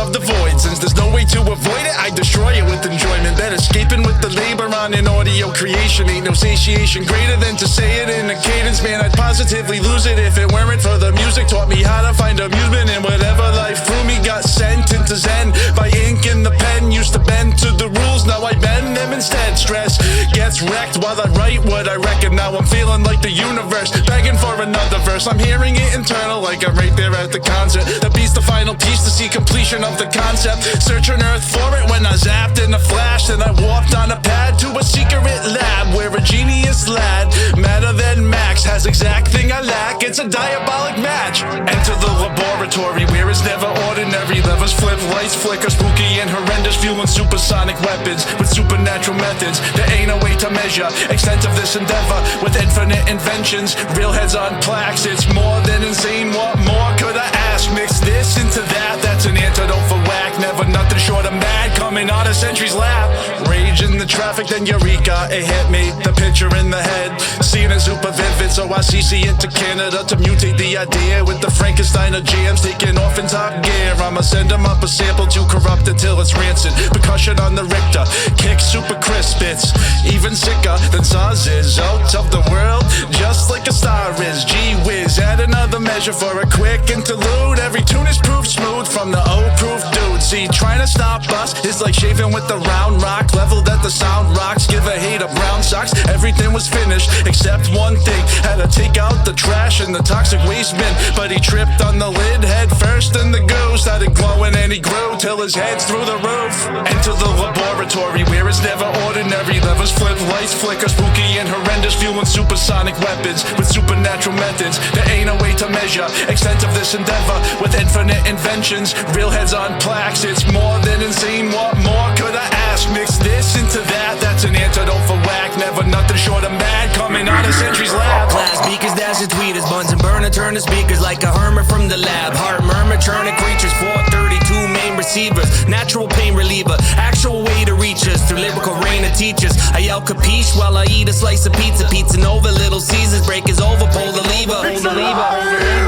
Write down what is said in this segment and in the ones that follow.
of the void. Since there's no way to avoid it, I destroy it with enjoyment. That escaping with the labor on an audio creation. Ain't no satiation greater than to say it in a cadence. Man, I'd positively lose it if it weren't for the music. Taught me how to find amusement in whatever life threw me. Got sent into Zen by ink in the pen. Used to bend to the rules, now I bend them instead. Stress gets wrecked while I write what I reckon. Now I'm feeling like the universe, begging for another verse. I'm hearing it internal like I'm right there at the concert. The beat's the final piece to see completion of the concept. Searching earth for it when I zapped in a flash. Then I warped on a pad to a secret lab where a genius lad, madder than Max, has exact thing I lack. It's a diabolic match. Enter the laboratory where it's never ordinary. Levers flip, lights flicker, spooky and horrendous. Fueling supersonic weapons with supernatural methods. There ain't a way to measure extent of this endeavor with infinite inventions. Real heads on plaques, it's more than insane. What more could I ask? Mix this into that, that's an antidote for whack. Never nothing short of mad, coming out of Sentury's lap. Rage in the traffic, then eureka, it hit me. The picture in the head, seeing it super vivid. So I CC it to Canada to mutate the idea with the Frankenstein of jams taking off in top gear. I'ma send them up a sample to corrupt it till it's rancid. Percussion on the Richter, kick super crisp, it's even sicker than Zaz is. Out of the world, just like a star is. Gee whiz, add another measure for a quick interlude. Every tune is proof smooth from the O-proof dude. See, trying to stop us is like shaving with the round rock. Leveled at the sound rocks, give a hater brown socks. Everything was finished except one thing. Had to take out the trash in the toxic waste bin, but he tripped on the lid head first and the goo started glowing and he grew till his head's through the roof. Enter the laboratory where it's never ordinary. Levers flip, lights flicker, spooky and horrendous. Fueling supersonic weapons with supernatural methods. There ain't a way to measure extent of this endeavor with infinite inventions. Real heads on plaques, it's more than insane. What more could I ask? Mix this into that, that's an antidote for whack. Never nothing short of mad, coming out of Sentury's lab. Glass beakers, dash and tweeters, buns and burner, turn the speakers like a hermit from the lab. Heart murmur, churning creatures, 432 main receivers, natural pain reliever, actual way to reach us through lyrical rain of teachers. I yell capiche while I eat a slice of pizza. Pizza Nova, Little Caesars, break is over, pull the lever.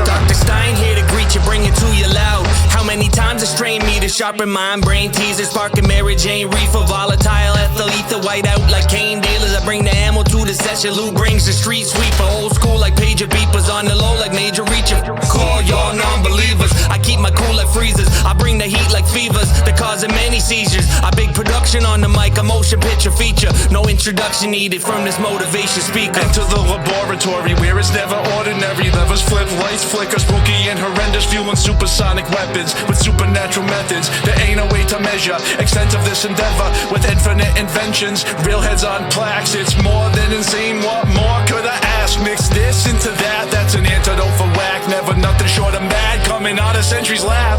Dr. Stein here to greet you, bring it to you loud. How many times it strained me to sharpen mind, brain teasers, sparking Mary Jane reefer, volatile ethyl ether, white out like cane dealers. I bring the ammo to the session, Lou brings the street sweeper, old school like pager beepers, on the low like major reacher. Call y'all non-believers, I keep my cool like freezers. I bring the heat like fevers, that causing many seizures. I big production on the mic, a motion picture feature. No introduction needed from this motivation speaker. Enter the laboratory where it's never ordinary. Levers flip, lights flicker, spooky and horrendous. Fueling supersonic weapons with supernatural methods. There ain't a way to measure extent of this endeavor with infinite inventions. Real heads on plaques, it's more than insane. What more could I ask? Mix this into that, that's an antidote for whack. Never nothing short of mad, coming out of Sentury's lab.